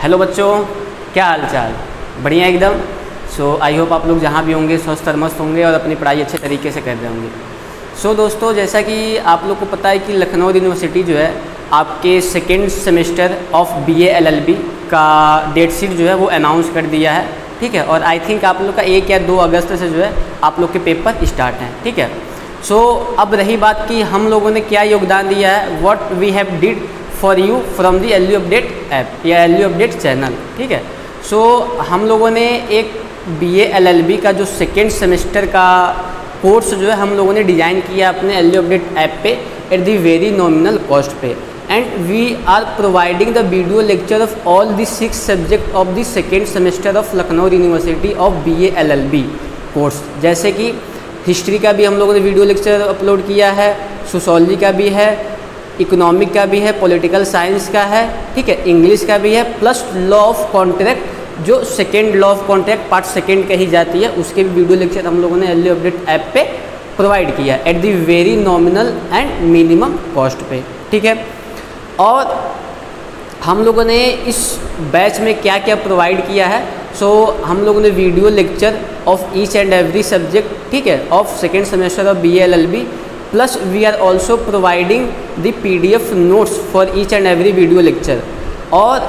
Hello बच्चों, क्या हाल चाल? बढ़िया एकदम। सो आई होप आप लोग जहाँ भी होंगे स्वस्थ और मस्त होंगे और अपनी पढ़ाई अच्छे तरीके से कर रहे होंगे। सो दोस्तों, जैसा कि आप लोग को पता है कि लखनऊ यूनिवर्सिटी जो है आपके second semester of BA LLB का डेट शीट जो है वो अनाउंस कर दिया है, ठीक है। और आई थिंक आप लोग का 1 या 2 अगस्त से जो है आप लोग के पेपर स्टार्ट हैं, ठीक है। सो अब रही बात कि हम लोगों ने क्या योगदान दिया है, what we have did for you from the LU update app या LU अपडेट चैनल, ठीक है। सो हम लोगों ने एक BA LLB का जो सेकेंड सेमेस्टर का कोर्स जो है हम लोगों ने डिज़ाइन किया अपने LU अपडेट ऐप पे at the very nominal cost पे, and we are providing the video lecture of all the 6 subject of the second semester of Lucknow university of BA LLB course. जैसे कि हिस्ट्री का भी हम लोगों ने वीडियो लेक्चर अपलोड किया है, सोशोलॉजी का भी है, इकोनॉमिक का भी है, पॉलिटिकल साइंस का है, ठीक है, इंग्लिश का भी है, प्लस लॉ ऑफ कॉन्ट्रैक्ट जो second law of contract part second कही जाती है उसके भी वीडियो लेक्चर हम लोगों ने LU अपडेट ऐप पे प्रोवाइड किया eight the very nominal and minimum cost पे, ठीक है। और हम लोगों ने इस बैच में क्या क्या प्रोवाइड किया है, सो हम लोगों ने video lecture of each and every subject, ठीक है, of second semester of BA LLB, plus we are also providing the PDF notes for each and every video lecture. और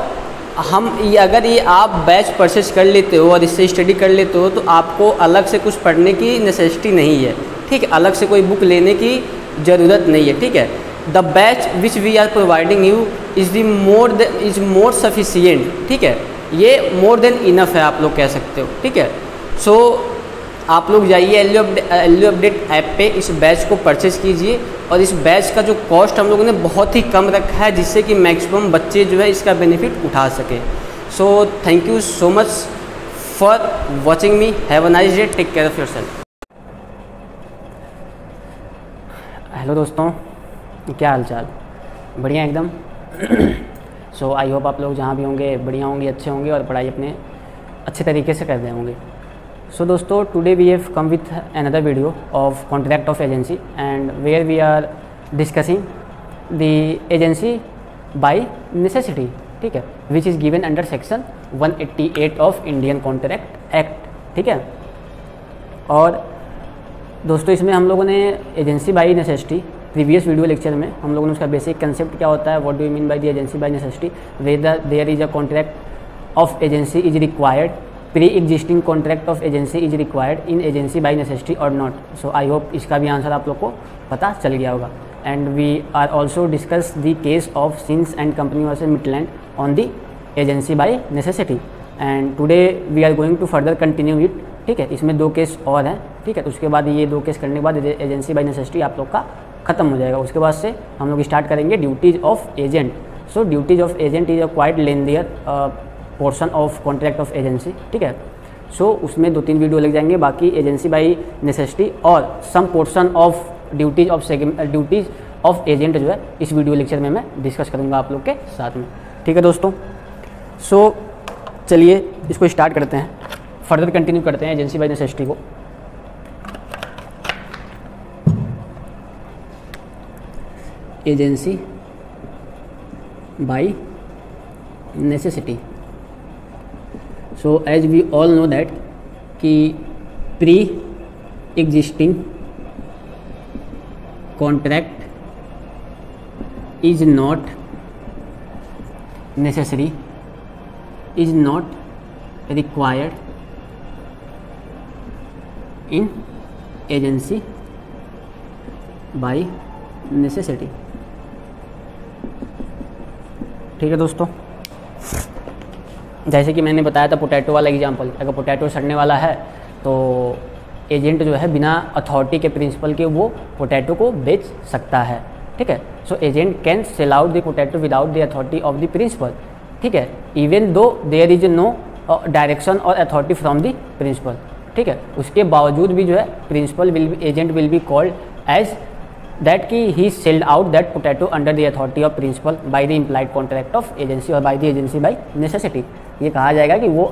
हम अगर ये आप बैच परचेज कर लेते हो और इससे स्टडी कर लेते हो तो आपको अलग से कुछ पढ़ने की नेसेसिटी नहीं है, ठीक है, अलग से कोई बुक लेने की ज़रूरत नहीं है, ठीक है। The batch which we are providing you is more sufficient, ठीक है, ये मोर देन इनफ है आप लोग कह सकते हो, ठीक है। सो आप लोग जाइए LU अपडेट ऐप पे इस बैच को परचेज़ कीजिए, और इस बैच का जो कॉस्ट हम लोगों ने बहुत ही कम रखा है जिससे कि मैक्सिमम बच्चे जो है इसका बेनिफिट उठा सके। So thank you so much for watching me, have a nice day, take care of yourself. Hello दोस्तों, क्या हाल चाल? बढ़िया एकदम। सो आई होप आप लोग जहाँ भी होंगे बढ़िया होंगे, अच्छे होंगे और पढ़ाई अपने अच्छे तरीके से कर रहे होंगे। सो दोस्तों, today we have come with another video of contract of agency and where we are discussing the agency by necessity, ठीक है, which is given under section 188 of Indian contract act, ठीक है। और दोस्तों इसमें हम लोगों ने agency by necessity previous video lecture में हम लोगों ने उसका बेसिक कंसेप्ट क्या होता है, what do you mean by the agency by necessity, whether there is a contract of agency is required, pre existing contract of agency is required in agency by necessity और not. So I hope इसका भी answer आप लोग को पता चल गया होगा। And we are also discuss the case of Sims and company versus Midland on the agency by necessity, and today we are going to further continue it, ठीक है। इसमें 2 केस और हैं, ठीक है, तो उसके बाद ये 2 केस करने के बाद एजेंसी बाय नेसेसिटी आप लोग का खत्म हो जाएगा। उसके बाद से हम लोग स्टार्ट करेंगे duties of agent. So duties of agent is a quite lengthier portion of contract of agency, ठीक है। सो उसमें 2-3 वीडियो लग जाएंगे, बाकी एजेंसी बाय नेसेसिटी और some portion of duties of agent जो है इस वीडियो लेक्चर में मैं डिस्कस करूँगा आप लोग के साथ में, ठीक है दोस्तों। सो चलिए इसको स्टार्ट करते हैं, फर्दर कंटिन्यू करते हैं एजेंसी बाय नेसेसिटी को। Agency by necessity. So as we all know that कि pre existing contract is not necessary, is not required in agency by necessity, ठीक है दोस्तों। जैसे कि मैंने बताया था पोटैटो वाला एग्जांपल, अगर पोटैटो सड़ने वाला है तो एजेंट जो है बिना अथॉरिटी के प्रिंसिपल के वो पोटैटो को बेच सकता है, ठीक है। So agent can sell out the potato without the authority of the principal, ठीक है, even though there is no direction और अथॉरिटी फ्रॉम द प्रिंसिपल, ठीक है। उसके बावजूद भी जो है principal agent will be called as that कि he sold out that potato under the authority of principal by the implied contract of agency or by the agency by necessity। ये कहा जाएगा कि वो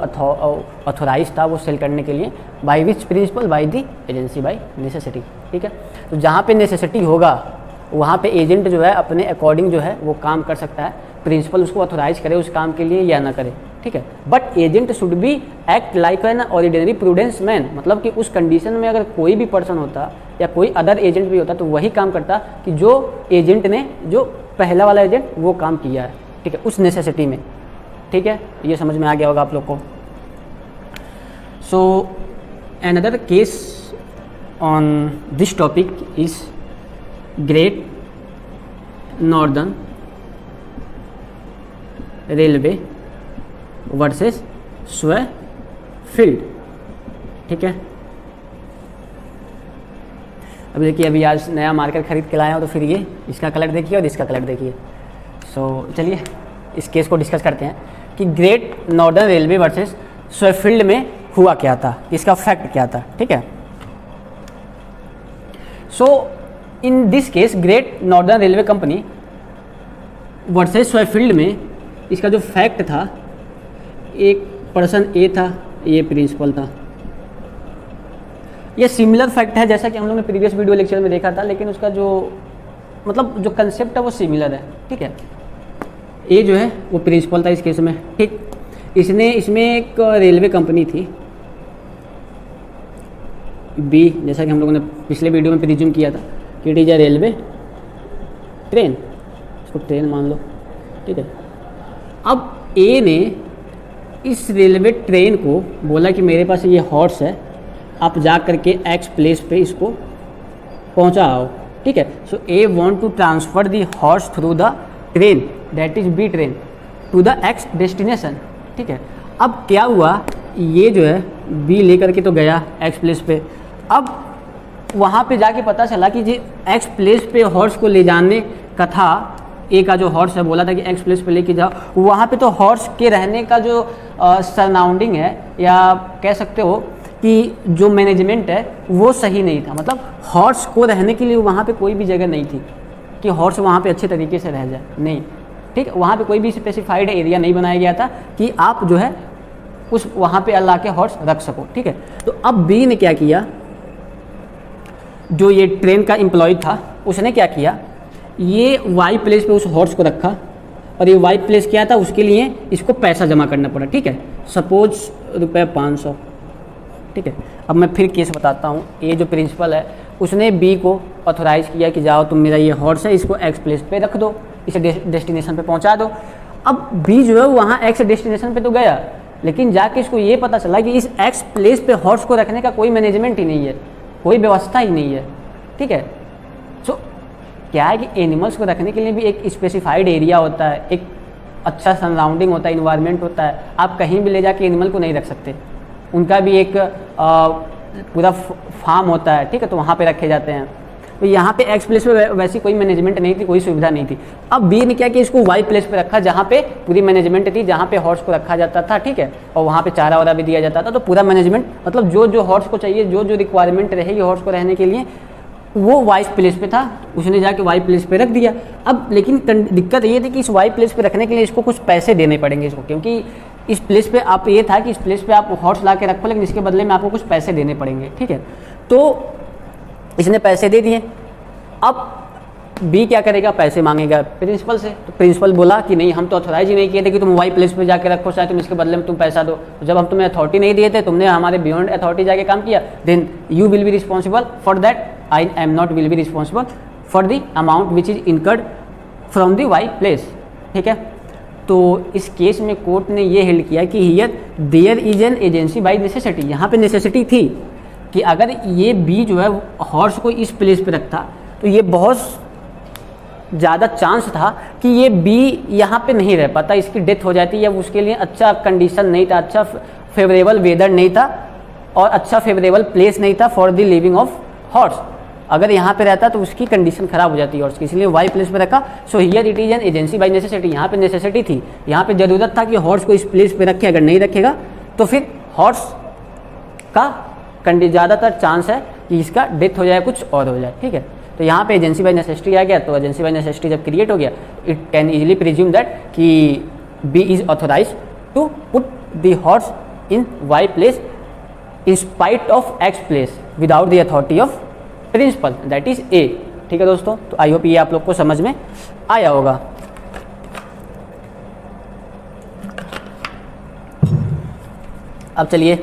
ऑथोराइज था वो सेल करने के लिए by which principle, bye the agency by necessity, ठीक है। तो जहाँ पे नेसेसिटी होगा वहाँ पे एजेंट जो है अपने अकॉर्डिंग जो है वो काम कर सकता है, प्रिंसिपल उसको ऑथोराइज करे उस काम के लिए या ना करे, ठीक है। But agent should be act like an ordinary prudence man, मतलब कि उस कंडीशन में अगर कोई भी पर्सन होता या कोई अदर एजेंट भी होता तो वही काम करता कि जो एजेंट ने, जो पहला वाला एजेंट वो काम किया है, ठीक है, उस नेसेसिटी में, ठीक है। ये समझ में आ गया होगा आप लोग को। So another case on this topic is Great Northern Railway versus Swainfield, ठीक है। अभी देखिए, अभी आज नया मार्कर खरीद के लाया हूँ तो फिर ये इसका कलर देखिए और इसका कलर देखिए। सो चलिए इस केस को डिस्कस करते हैं कि great Northern Railway versus Swainfield में हुआ क्या था, इसका फैक्ट क्या था, ठीक है। So in this case Great Northern Railway company versus Swainfield में इसका जो फैक्ट था, एक पर्सन ए था, ये प्रिंसिपल था। ये सिमिलर फैक्ट है जैसा कि हम लोग ने प्रीवियस वीडियो लेक्चर में देखा था, लेकिन उसका जो मतलब जो कंसेप्ट है वो सिमिलर है, ठीक है। ए जो है वो प्रिंसिपल था इस केस में, ठीक। इसमें एक रेलवे कंपनी थी बी, जैसा कि हम लोगों ने पिछले वीडियो में प्रिज्यूम किया था कि it is a railway train, इसको ट्रेन मान लो, ठीक है। अब ए ने इस रेलवे ट्रेन को बोला कि मेरे पास ये हॉर्स है, आप जा करके एक्स प्लेस पे इसको पहुंचाओ, ठीक है। So A want to transfer the horse through the train, that is B train, to the X destination, ठीक है। अब क्या हुआ, ये जो है बी लेकर के तो गया एक्स प्लेस पे। अब वहाँ पे जाके पता चला कि जी एक्स प्लेस पे हॉर्स को ले जाने का था, ए का जो हॉर्स है बोला था कि एक्स प्लेस पे लेके जाओ, वहाँ पे तो हॉर्स के रहने का जो सराउंडिंग है, या कह सकते हो कि जो मैनेजमेंट है वो सही नहीं था। मतलब हॉर्स को रहने के लिए वहाँ पे कोई भी जगह नहीं थी कि हॉर्स वहाँ पे अच्छे तरीके से रह जाए, नहीं, ठीक है। वहाँ पे कोई भी स्पेसिफाइड एरिया नहीं बनाया गया था कि आप जो है उस वहाँ पे अल्लाह के हॉर्स रख सको, ठीक है। तो अब बी ने क्या किया, जो ये ट्रेन का एम्प्लॉय था उसने क्या किया, ये वाई प्लेस पे उस हॉर्स को रखा, और ये वाई प्लेस क्या था, उसके लिए इसको पैसा जमा करना पड़ा, ठीक है। सपोज ₹500, ठीक है। अब मैं फिर केस बताता हूँ। ये जो प्रिंसिपल है उसने बी को ऑथोराइज किया कि जाओ तुम मेरा ये हॉर्स है, इसको एक्स प्लेस पे रख दो, इसे डेस्टिनेशन पे पहुँचा दो। अब बी जो है वहाँ एक्स डेस्टिनेशन पे तो गया, लेकिन जाके इसको ये पता चला कि इस एक्स प्लेस पे हॉर्स को रखने का कोई मैनेजमेंट ही नहीं है, कोई व्यवस्था ही नहीं है, ठीक है। सो क्या है कि एनिमल्स को रखने के लिए भी एक स्पेसिफाइड एरिया होता है, एक अच्छा सराउंडिंग होता है, इन्वायरमेंट होता है। आप कहीं भी ले जाके एनिमल को नहीं रख सकते, उनका भी एक पूरा फार्म होता है, ठीक है, तो वहाँ पे रखे जाते हैं। तो यहाँ पे एक्स प्लेस पे वैसी कोई मैनेजमेंट नहीं थी, कोई सुविधा नहीं थी। अब बी ने क्या किया, इसको वाई प्लेस पे रखा जहाँ पे पूरी मैनेजमेंट थी, जहाँ पे हॉर्स को रखा जाता था, ठीक है, और वहाँ पे चारा वारा भी दिया जाता था। तो पूरा मैनेजमेंट, मतलब जो जो हॉर्स को चाहिए, जो जो रिक्वायरमेंट रहेगी हॉर्स को रहने के लिए, वो वाई प्लेस पे था, उसने जाके वाई प्लेस पे रख दिया। अब लेकिन दिक्कत ये थी कि इस वाई प्लेस पे रखने के लिए इसको कुछ पैसे देने पड़ेंगे इसको, क्योंकि इस प्लेस पे आप, ये था कि इस प्लेस पे आप हॉर्स ला के रखो, लेकिन इसके बदले में आपको कुछ पैसे देने पड़ेंगे, ठीक है। तो इसने पैसे दे दिए। अब बी क्या करेगा, पैसे मांगेगा प्रिंसिपल से। तो प्रिंसिपल बोला कि नहीं, हम तो ऑथोराइज ही नहीं किए थे कि तुम वाई प्लेस पे जाके रखो, चाहे तुम इसके बदले में तुम पैसा दो। तो जब हम तुम्हें अथॉरिटी नहीं दिए थे, तुमने हमारे बियॉन्ड अथॉरिटी जाके काम किया, then you will be responsible for that, I am not will be responsible for the amount which is incurred from the Y place, ठीक है। तो इस केस में कोर्ट ने ये हेल्ड किया कि here there is an agency by necessity. यहाँ पे नेसेसिटी थी कि अगर ये बी जो है हॉर्स को इस प्लेस पे रखता तो ये बहुत ज़्यादा चांस था कि ये बी यहाँ पे नहीं रह पाता, इसकी डेथ हो जाती, या उसके लिए अच्छा कंडीशन नहीं था, अच्छा फेवरेबल वेदर नहीं था, और अच्छा फेवरेबल प्लेस नहीं था for the living of horse. अगर यहाँ पे रहता तो उसकी कंडीशन खराब हो जाती है हॉर्स की, इसलिए वाई प्लेस पे रखा। So here it is an agency by necessity. यहाँ पे नेसेसिटी थी, यहाँ पे ज़रूरत था कि हॉर्स को इस प्लेस पे रखे, अगर नहीं रखेगा तो फिर हॉर्स का ज़्यादातर चांस है कि इसका डेथ हो जाए, कुछ और हो जाए, ठीक है। तो यहाँ पे एजेंसी बाय नेसेसिटी आ गया। तो एजेंसी बाय नेसेसिटी जब क्रिएट हो गया, it can easily presume that कि B is authorise to put the horse in Y place in spite of X place without the authority of principal, that is A, ठीक है दोस्तों। तो I hope ये आप लोग को समझ में आया होगा। अब चलिए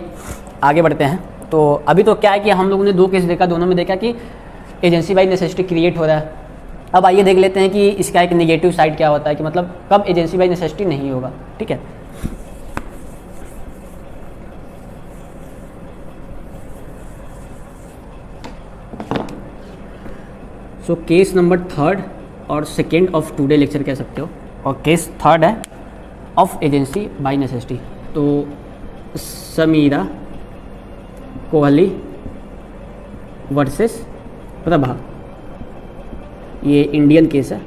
आगे बढ़ते हैं। तो अभी तो क्या है कि हम लोगों ने 2 केस देखा, दोनों में देखा कि एजेंसी बाय नेसेसिटी क्रिएट हो रहा है। अब आइए देख लेते हैं कि इसका एक नेगेटिव साइड क्या होता है, कि मतलब कब एजेंसी बाय नेसेसिटी नहीं होगा। ठीक है, सो केस नंबर 3 और 2 ऑफ टुडे लेक्चर कह सकते हो, और केस 3 है ऑफ एजेंसी बाय नेसेसिटी। तो समीरा कोहली वर्सेस प्रभा, ये इंडियन केस है,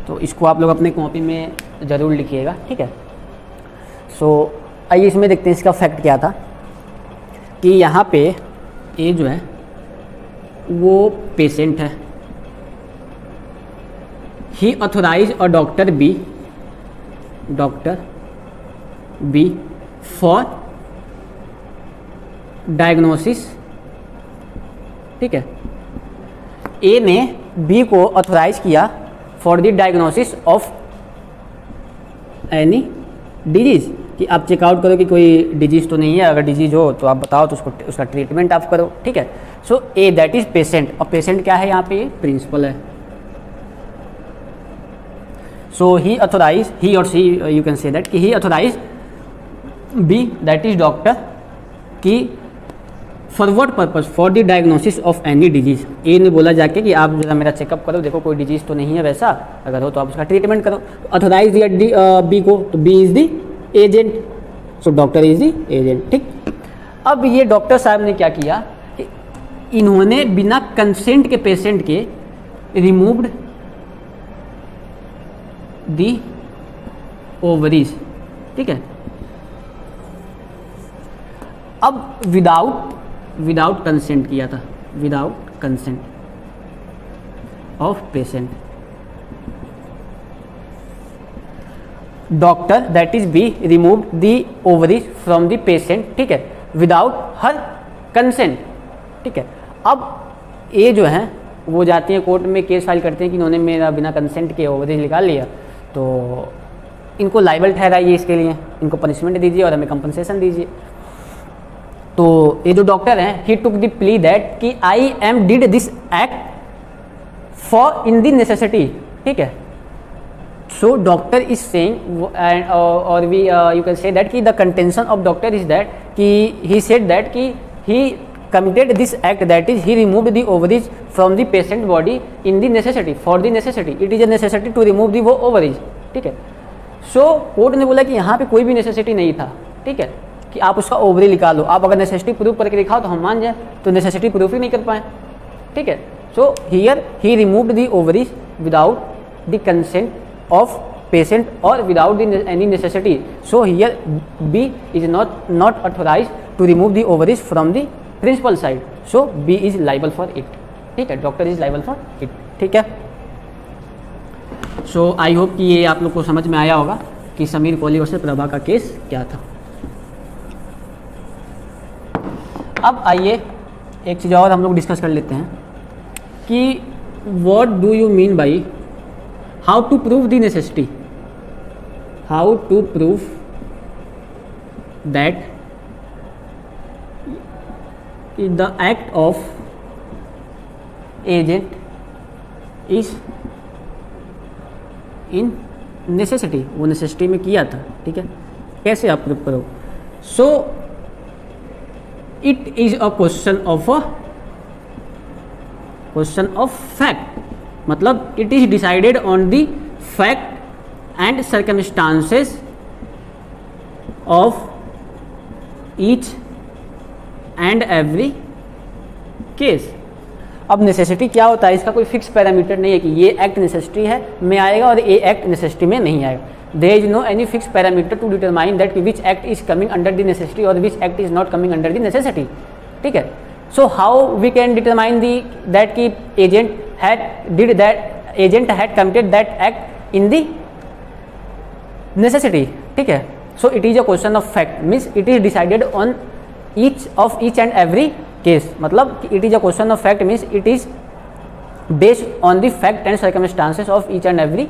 तो इसको आप लोग अपने कॉपी में ज़रूर लिखिएगा। ठीक है, सो आइए इसमें देखते हैं इसका फैक्ट क्या था। कि यहाँ पे ये जो है वो पेशेंट है, ही ऑथोराइज और डॉक्टर बी फॉर डायग्नोसिस। ठीक है, ए ने बी को ऑथोराइज किया for the diagnosis of any disease, कि आप चेकआउट करो कि कोई डिजीज तो नहीं है, अगर डिजीज हो तो आप बताओ, तो उसका ट्रीटमेंट आप करो। ठीक है, so A that is patient, और पेशेंट क्या है यहाँ पे, प्रिंसिपल है। सो ही ऑथोराइज, ही और she you can say that, कि he authorise B that is doctor की for what purpose, for the diagnosis of any disease. A ने बोला जाके कि आप जरा मेरा चेकअप करो, देखो कोई डिजीज तो नहीं है वैसा, अगर हो तो आप उसका ट्रीटमेंट करो। ऑथोराइज दिया बी को, तो B is the agent, so doctor is the agent. ठीक, अब ये डॉक्टर साहब ने क्या किया कि इन्होंने बिना कंसेंट के पेशेंट के रिमूव्ड दी ओवरीज। ठीक है, अब विदाउट कंसेंट किया था, without consent of patient. Doctor that is be removed the ovaries from the patient. ठीक है, विदाउट हर कंसेंट। ठीक है, अब ये जो है वो जाती है कोर्ट में, केस फाइल करते हैं कि इन्होंने मेरा बिना कंसेंट के ओवरेज निकाल लिया, तो इनको लाइबल ठहराइए, इसके लिए इनको पनिशमेंट दीजिए और हमें कंपनसेशन दीजिए। तो ये जो डॉक्टर हैं, he took the plea that कि I am did this act for in the necessity. ठीक है, सो डॉक्टर इज सेइंग, और we you can say that कि the contention of doctor is that कि ही सेड दैट कि ही committed this act, that is he removed the ovaries from the patient body in the necessity, for the necessity, it is a necessity to remove the ovaries। ठीक है, सो court ने बोला कि यहाँ पे कोई भी नेसेसिटी नहीं था। ठीक है, कि आप उसका ओवरी निकालो, आप अगर नेसेसिटी प्रूफ करके दिखाओ तो हम मान जाए, तो नेसेसिटी प्रूफ ही नहीं कर पाए। ठीक है, so here he removed the ovaries without the consent of patient और without the any necessity, so here B is not authorise to remove the ovaries from the principal side, so B is liable for it. ठीक है, doctor is liable for it. ठीक है, सो I hope कि ये आप लोग को समझ में आया होगा कि समीर कोहली वर्सेस प्रभा का केस क्या था। अब आइए एक चीज़ और हम लोग डिस्कस कर लेते हैं कि what do you mean by how to prove the necessity, how to prove that the act of agent is in necessity, वो necessity में किया था। ठीक है, कैसे आप प्रूव करो? So it is a question of fact, मतलब it is decided on the fact and circumstances of each and every case. अब नेसेसिटी क्या होता है, इसका कोई फिक्स पैरामीटर नहीं है कि ये एक्ट नेसेसिटी है में आएगा और ये एक्ट नेसेसिटी में नहीं आएगा। There is no any fix parameter to determine that which act is coming under the necessity और which act is not coming under the necessity. ठीक है, so how we can determine that कि agent had committed that act in the necessity. ठीक है, so it is a question of fact, means it is decided on each and every case, मतलब it is a question of fact means it is based on the fact and circumstances of each and every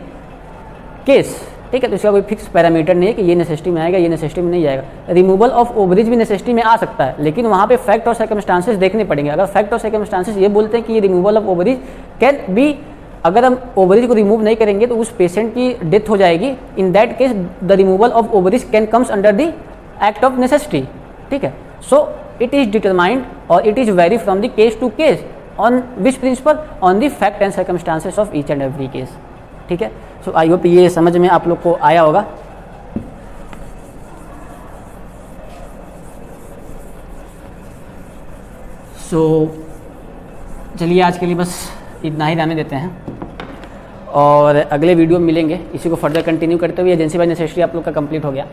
case। ठीक है। तो इसका कोई fix parameter नहीं है कि ये नेसेसिटी में आएगा, ये नेसेसिटी में नहीं आएगा। रिमूवल ऑफ ओवरेज भी नेसेसिटी में आ सकता है, लेकिन वहाँ पे फैक्ट और सर्कमस्टांसेस देखने पड़ेंगे। अगर फैक्ट और सर्कमस्टांसेस ये बोलते हैं कि ये removal of overage can be, अगर हम ओवरेज को रिमूव नहीं करेंगे तो उस पेशेंट की डेथ हो जाएगी, in that case the removal of overage can comes under the act of necessity, ठीक है। सो इट इज डिटरमाइंड और it is very from the case to case, on which principle, on the fact and circumstances of each and every case, ठीक है। सो I hope ये समझ में आप लोग को आया होगा। सो चलिए आज के लिए बस इतना ही रहने देते हैं, और अगले वीडियो में मिलेंगे। इसी को फर्दर कंटिन्यू करते हुए एजेंसी बाय नेसेसिटी आप लोग का कंप्लीट हो गया।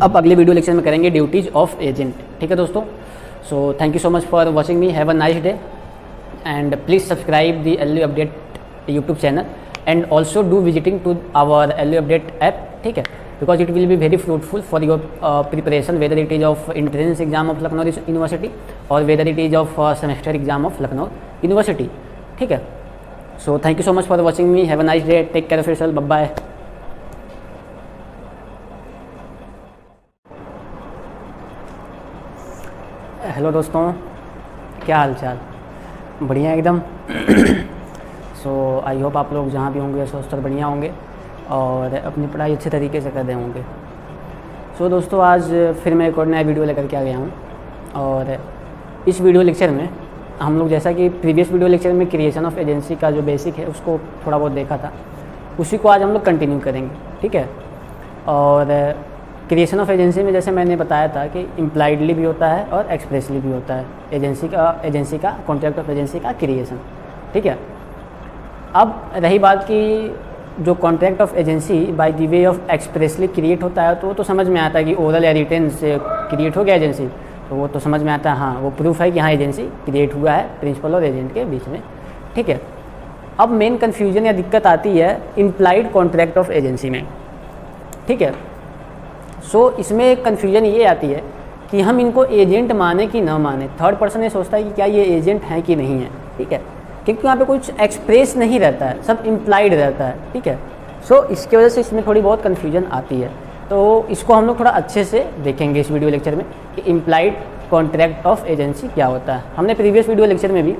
अब अगले वीडियो लेक्चर में करेंगे ड्यूटीज ऑफ एजेंट, ठीक है दोस्तों। So thank you so much for watching me, have a nice day, and please subscribe the LU update YouTube channel, and also do visiting to our LU update app, ठीक है, because it will be very fruitful for your preparation, whether it is of entrance exam of Lucknow University or whether it is of semester exam of Lucknow University, ठीक है। So thank you so much for watching me, have a nice day, take care of yourself, bye bye। Hello दोस्तों, क्या हाल चाल? बढ़िया एकदम। सो I hope आप लोग जहाँ भी होंगे स्वस्थ और बढ़िया होंगे और अपनी पढ़ाई अच्छे तरीके से कर रहे होंगे। सो दोस्तों, आज फिर मैं एक और नया वीडियो लेकर के आ गया हूँ, और इस वीडियो लेक्चर में हम लोग, जैसा कि प्रीवियस वीडियो लेक्चर में क्रिएशन ऑफ एजेंसी का जो बेसिक है उसको थोड़ा बहुत देखा था, उसी को आज हम लोग कंटिन्यू करेंगे, ठीक है। और क्रिएशन ऑफ एजेंसी में जैसे मैंने बताया था कि इम्प्लाइडली भी होता है और एक्सप्रेसली भी होता है एजेंसी का कॉन्ट्रैक्ट ऑफ एजेंसी का क्रिएशन, ठीक है। अब रही बात कि जो contract of agency by the way of expressly create होता है तो समझ में आता है कि ओरल या रिटेन से क्रिएट हो गया एजेंसी, तो वो तो समझ में आता है, हाँ वो प्रूफ है कि हाँ एजेंसी क्रिएट हुआ है प्रिंसिपल और एजेंट के बीच में, ठीक है। अब मेन कन्फ्यूजन या दिक्कत आती है इम्प्लाइड कॉन्ट्रैक्ट ऑफ एजेंसी में, ठीक है। सो इसमें कन्फ्यूजन ये आती है कि हम इनको एजेंट माने कि ना माने। थर्ड पर्सन ये सोचता है कि क्या ये एजेंट है कि नहीं है, ठीक है, क्योंकि यहाँ पे कुछ एक्सप्रेस नहीं रहता है, सब इम्प्लाइड रहता है, ठीक है। सो इसकी वजह से इसमें थोड़ी बहुत कन्फ्यूजन आती है, तो इसको हम लोग थोड़ा अच्छे से देखेंगे इस वीडियो लेक्चर में कि इम्प्लाइड कॉन्ट्रैक्ट ऑफ एजेंसी क्या होता है। हमने प्रीवियस वीडियो लेक्चर में भी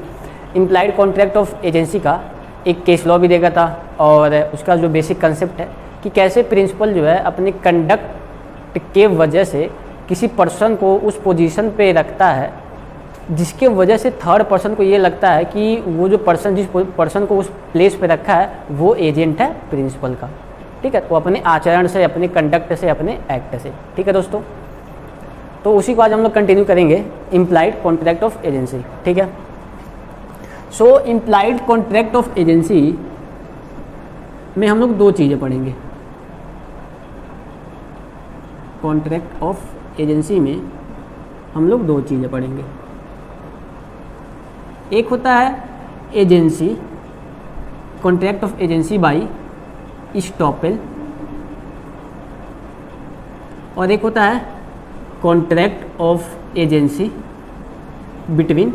इम्प्लाइड कॉन्ट्रैक्ट ऑफ एजेंसी का एक केस लॉ भी देखा था, और उसका जो बेसिक कंसेप्ट है कि कैसे प्रिंसिपल जो है अपने कंडक्ट के वजह से किसी पर्सन को उस पोजीशन पे रखता है जिसके वजह से थर्ड पर्सन को ये लगता है कि वो जो पर्सन जिस पर्सन को उस प्लेस पे रखा है वो एजेंट है प्रिंसिपल का, ठीक है। तो अपने आचरण से, अपने कंडक्ट से, अपने एक्ट से, ठीक है दोस्तों। तो उसी को आज हम लोग कंटिन्यू करेंगे, इम्प्लाइड कॉन्ट्रैक्ट ऑफ एजेंसी, ठीक है। सो इम्प्लाइड कॉन्ट्रैक्ट ऑफ एजेंसी में हम लोग दो चीज़ें पढ़ेंगे। कॉन्ट्रैक्ट ऑफ एजेंसी में हम लोग दो चीज़ें पढ़ेंगे। एक होता है agency, contract of agency bye estoppel, और एक होता है contract of agency between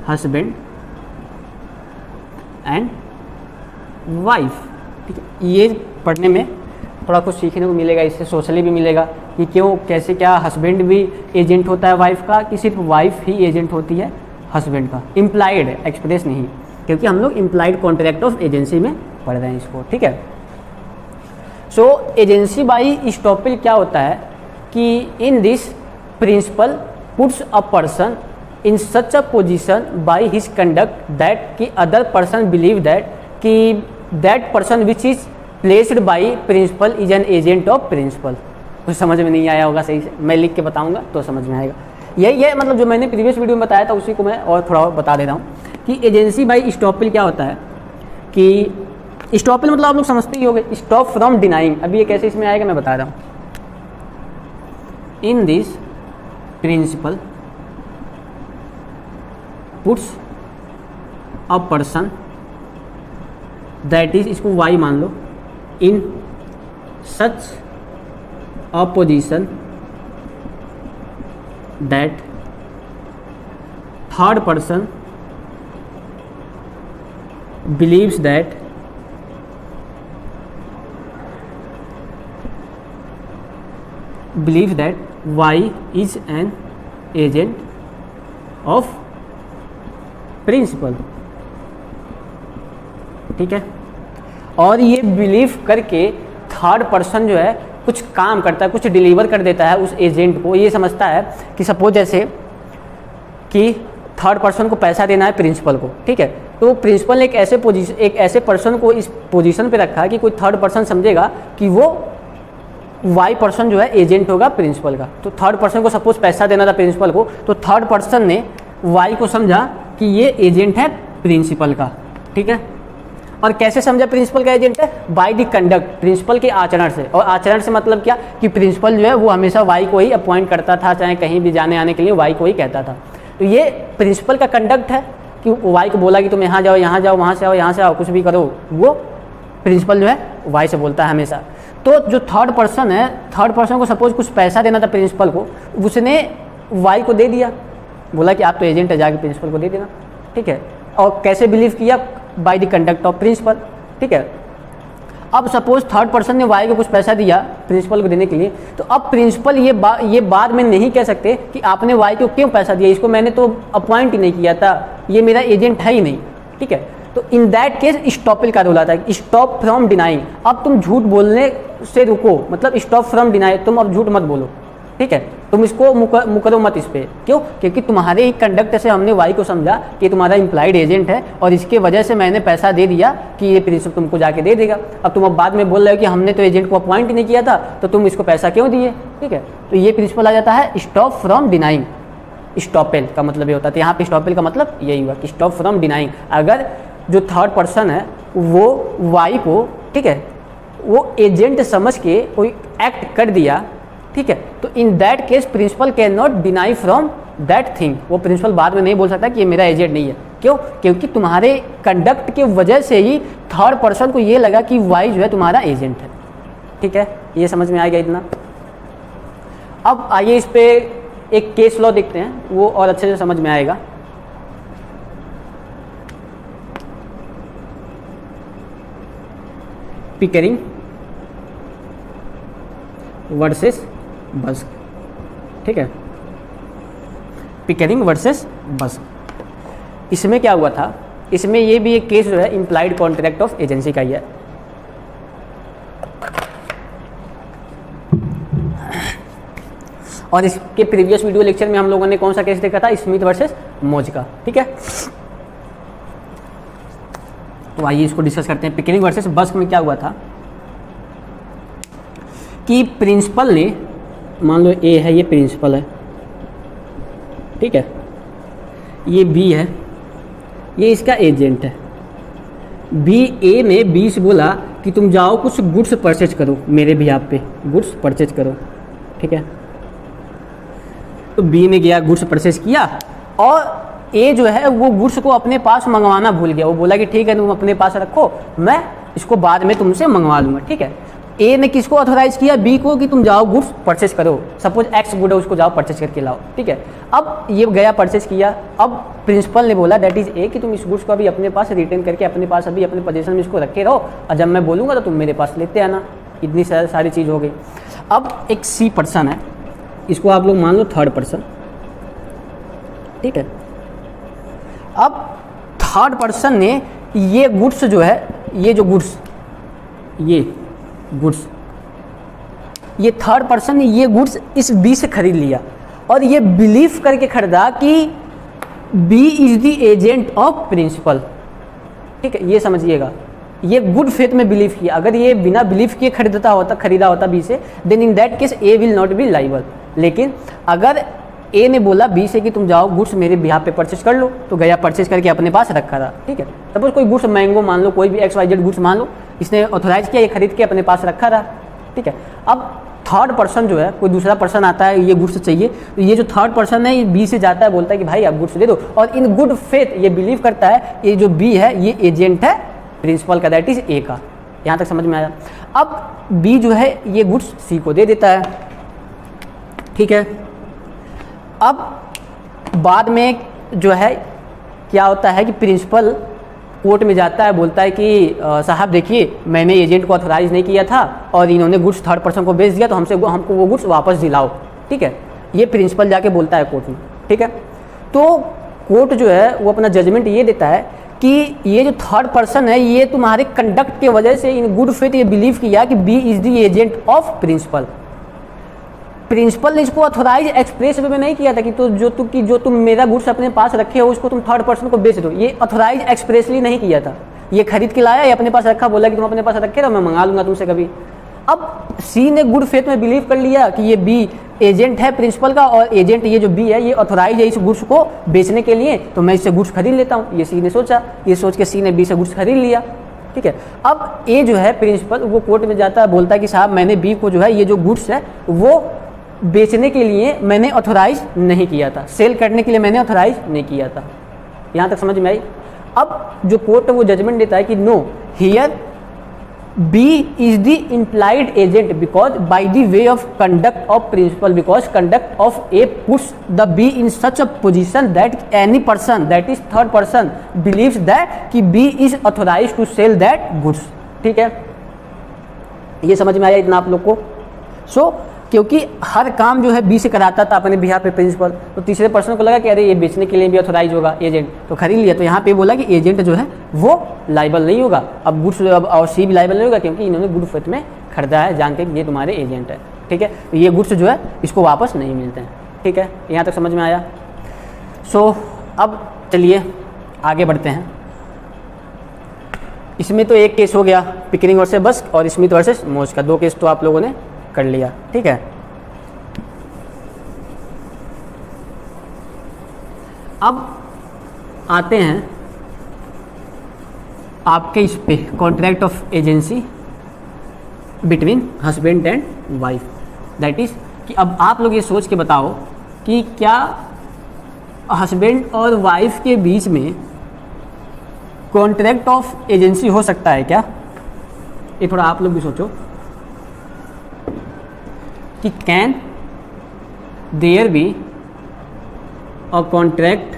husband and wife, ठीक है। ये पढ़ने में थोड़ा कुछ सीखने को मिलेगा, इससे सोशली भी मिलेगा कि क्यों, कैसे, क्या हस्बैंड भी एजेंट होता है वाइफ का कि सिर्फ वाइफ ही एजेंट होती है हस्बैंड का। इम्प्लाइड है, एक्सप्रेस नहीं, क्योंकि हम लोग इम्प्लाइड कॉन्ट्रैक्ट ऑफ एजेंसी में पढ़ रहे हैं इसको, ठीक है। सो एजेंसी बाय इस्टॉपेल क्या होता है कि in this principal puts a person in such a position by his conduct that कि अदर पर्सन बिलीव दैट कि that person which is placed by principal is an agent of principal. कुछ समझ में नहीं आया होगा सही से, मैं लिख के बताऊंगा तो समझ में आएगा। ये मतलब जो मैंने प्रीवियस वीडियो में बताया था उसी को मैं और थोड़ा बता दे रहा हूँ कि एजेंसी बाय इस्टॉपेल क्या होता है कि इस्टॉपेल मतलब आप लोग समझते ही होंगे, स्टॉप फ्रॉम डिनाइंग। अभी ये कैसे इसमें आएगा मैं बता रहा हूँ। In this principal puts a person that is, इसको वाई मान लो, in such a position that third person believes that Y is an agent of principal. ठीक है, और ये बिलीव करके थर्ड पर्सन जो है कुछ काम करता है, कुछ डिलीवर कर देता है उस एजेंट को। ये समझता है कि सपोज जैसे कि थर्ड पर्सन को पैसा देना है प्रिंसिपल को, ठीक है, तो प्रिंसिपल ने एक ऐसे पर्सन को इस पोजीशन पे रखा है कि कोई थर्ड पर्सन समझेगा कि वो वाई पर्सन जो है एजेंट होगा प्रिंसिपल का। तो थर्ड पर्सन को सपोज पैसा देना था प्रिंसिपल को, तो थर्ड पर्सन ने वाई को समझा कि ये एजेंट है प्रिंसिपल का। ठीक है, और कैसे समझा प्रिंसिपल का एजेंट है? बाय द कंडक्ट, प्रिंसिपल के आचरण से। और आचरण से मतलब क्या कि प्रिंसिपल जो है वो हमेशा वाई को ही अपॉइंट करता था, चाहे कहीं भी जाने आने के लिए वाई को ही कहता था। तो ये प्रिंसिपल का कंडक्ट है कि वाई को बोला कि तुम यहाँ जाओ, वहाँ से आओ, यहाँ से आओ, कुछ भी करो, वो प्रिंसिपल जो है वाई से बोलता है हमेशा। तो जो थर्ड पर्सन है, थर्ड पर्सन को सपोज कुछ पैसा देना था प्रिंसिपल को, उसने वाई को दे दिया, बोला कि आप तो एजेंट है, जाके प्रिंसिपल को दे देना। ठीक है, और कैसे बिलीव किया? By the conduct of principal. ठीक है, अब सपोज थर्ड पर्सन ने वाई को कुछ पैसा दिया प्रिंसिपल को देने के लिए, तो अब प्रिंसिपल ये बाद में नहीं कह सकते कि आपने वाई को क्यों पैसा दिया, इसको मैंने तो अपॉइंट ही नहीं किया था, ये मेरा एजेंट है ही नहीं। ठीक है, तो इन दैट केस स्टॉपिल का रूल आता है, स्टॉप फ्रॉम डिनाइंग। अब तुम झूठ बोलने से रुको, मतलब स्टॉप फ्रॉम डिनाई, तुम अब झूठ मत बोलो। ठीक है, तुम इसको मुकरो मत इस पे। क्यों? क्योंकि तुम्हारे ही कंडक्ट से हमने वाई को समझा कि तुम्हारा इम्प्लाइड एजेंट है, और इसके वजह से मैंने पैसा दे दिया कि ये प्रिंसिपल तुमको जाके दे देगा। अब तुम अब बाद में बोल रहे हो कि हमने तो एजेंट को अपॉइंट ही नहीं किया था, तो तुम इसको पैसा क्यों दिए? ठीक है, तो ये प्रिंसिपल आ जाता है स्टॉप फ्रॉम डिनाइंग। स्टॉपेल का मतलब ये होता है, यहाँ पे स्टॉपेल का मतलब यही हुआ कि स्टॉप फ्रॉम डिनाइंग। अगर जो थर्ड पर्सन है वो वाई को, ठीक है, वो एजेंट समझ के कोई एक्ट कर दिया, ठीक है, तो in that case principal can not deny from that thing. वो प्रिंसिपल बाद में नहीं बोल सकता कि ये मेरा एजेंट नहीं है। क्यों? क्योंकि तुम्हारे कंडक्ट के वजह से ही थर्ड पर्सन को ये लगा कि वाई जो है तुम्हारा एजेंट है। ठीक है, ये समझ में आ गया इतना। अब आइए इस पे एक केस लॉ देखते हैं, वो और अच्छे से समझ में आएगा। पिकरिंग वर्सेस बस्क। ठीक है, पिकरिंग वर्सेस बस्क। इसमें क्या हुआ था? इसमें ये भी एक केस जो है इम्प्लाइड कॉन्ट्रैक्ट ऑफ एजेंसी का ही है। और इसके प्रीवियस वीडियो लेक्चर में हम लोगों ने कौन सा केस देखा था? स्मिथ वर्सेस मोज का। ठीक है, तो आइए इसको डिस्कस करते हैं। पिकरिंग वर्सेस बस्क में क्या हुआ था कि प्रिंसिपल ने, मान लो ए है, ये प्रिंसिपल है, ठीक है, ये बी है, ये इसका एजेंट है। बी ए ने बी से बोला कि तुम जाओ कुछ गुड्स परचेज करो, मेरे भी आप पे गुड्स परचेज करो। ठीक है, तो बी ने गया गुड्स परचेज किया, और ए जो है वो गुड्स को अपने पास मंगवाना भूल गया। वो बोला कि ठीक है तुम अपने पास रखो, मैं इसको बाद में तुमसे मंगवा लूँगा। ठीक है, ए ने किसको ऑथोराइज किया? बी को, कि तुम जाओ गुड्स परचेज करो। सपोज एक्स गुड है, उसको जाओ परचेज करके लाओ। ठीक है, अब ये गया परचेज किया। अब प्रिंसिपल ने बोला दैट इज ए कि तुम इस गुड्स को अभी अपने पास रिटेन करके अपने पास अभी अपने पोजीशन में इसको रखे रहो, और जब मैं बोलूँगा तो तुम मेरे पास लेते आना। इतनी सारी चीज़ हो गई। अब एक सी पर्सन है, इसको आप लोग मान लो थर्ड पर्सन। ठीक है, अब थर्ड पर्सन ने ये गुड्स जो है, ये जो गुड्स, ये थर्ड पर्सन ने ये गुड्स इस बी से खरीद लिया, और ये बिलीव करके खरीदा कि B is the agent of principal. ठीक है, ये समझिएगा, ये गुड फेथ में बिलीव किया। अगर ये बिना बिलीव किए खरीदा होता बी से, then in that case A will not be liable. लेकिन अगर ए ने बोला बी से कि तुम जाओ गुड्स मेरे बिहाफ पे परचेज कर लो, तो गया परचेज करके अपने पास रखा था। ठीक है, सपोज कोई गुड्स मैंगो मान लो, कोई भी XYZ गुड्स मान लो, इसने ऑथोराइज किया, ये खरीद के अपने पास रखा था। ठीक है, अब थर्ड पर्सन जो है, कोई दूसरा पर्सन आता है, ये गुड्स चाहिए, तो ये जो थर्ड पर्सन है ये बी से जाता है, बोलता है कि भाई आप गुड्स दे दो, और इन गुड फेथ ये बिलीव करता है ये जो बी है ये एजेंट है प्रिंसिपल का, दैट इज ए का। यहाँ तक समझ में आया? अब बी जो है ये गुड्स सी को दे देता है। ठीक है, अब बाद में जो है क्या होता है कि प्रिंसिपल कोर्ट में जाता है, बोलता है कि साहब देखिए मैंने एजेंट को ऑथराइज नहीं किया था और इन्होंने गुड्स थर्ड पर्सन को बेच दिया, तो हमको वो गुड्स वापस दिलाओ। ठीक है, ये प्रिंसिपल जाके बोलता है कोर्ट में। ठीक है, तो कोर्ट जो है वो अपना जजमेंट ये देता है कि ये जो थर्ड पर्सन है ये तुम्हारे कंडक्ट के वजह से इन गुड फेथ ये बिलीव किया कि B is the agent of principal. Principal ने इसको ऑथोराइज एक्सप्रेस वे में नहीं किया था कि जो तुम मेरा गुड्स अपने पास रखे हो उसको तुम थर्ड पर्सन को बेच दो, ये ऑथोराइज एक्सप्रेसली नहीं किया था। ये खरीद के लाया, ये अपने पास रखा, बोला कि तुम अपने पास रखे रहो, मैं मंगा लूंगा तुमसे कभी। अब सी ने गुड फेथ में बिलीव कर लिया कि ये बी एजेंट है प्रिंसिपल का, और एजेंट ये जो बी है ये ऑथोराइज है इस गुड्स को बेचने के लिए, तो मैं इससे गुड्स खरीद लेता हूँ। ये सी ने सोचा, ये सोच के सी ने बी से गुड्स खरीद लिया। ठीक है, अब ए जो है प्रिंसिपल वो कोर्ट में जाता है, बोलता है कि साहब मैंने बी को जो है ये जो गुड्स है वो बेचने के लिए मैंने ऑथोराइज नहीं किया था, सेल करने के लिए मैंने ऑथोराइज नहीं किया था। यहाँ तक समझ में आई। अब जो कोर्ट है वो जजमेंट देता है कि no, here B is the implied agent because by the way of conduct of principal, because conduct of A puts the B in such a position that any person, that is third person, believes that कि B is authorized to sell that goods। ठीक है, ये समझ में आया इतना आप लोग को। सो क्योंकि हर काम जो है बी से कराता था अपने बिहार पे प्रिंसिपल, तो तीसरे पर्सन को लगा कि अरे ये बेचने के लिए भी ऑथोराइज होगा एजेंट, तो खरीद लिया। तो यहाँ पे बोला कि एजेंट जो है वो लाइबल नहीं होगा, अब गुड्स और सी भी लाइबल नहीं होगा क्योंकि इन्होंने गुड फेथ में खरीदा है जान के ये तुम्हारे एजेंट है। ठीक है, तो ये गुड्स जो है इसको वापस नहीं मिलते हैं। ठीक है, यहाँ तक समझ में आया। सो अब चलिए आगे बढ़ते हैं। इसमें तो एक केस हो गया पिकरिंग वर्सेस बस्क और स्मिथ वर्सेस मोज का, दो केस तो आप लोगों ने कर लिया। ठीक है, अब आते हैं आपके इस पे contract of agency between husband and wife. That is कि अब आप लोग ये सोच के बताओ कि क्या हस्बैंड और वाइफ के बीच में कॉन्ट्रैक्ट ऑफ एजेंसी हो सकता है क्या? ये थोड़ा आप लोग भी सोचो कि can there be a contract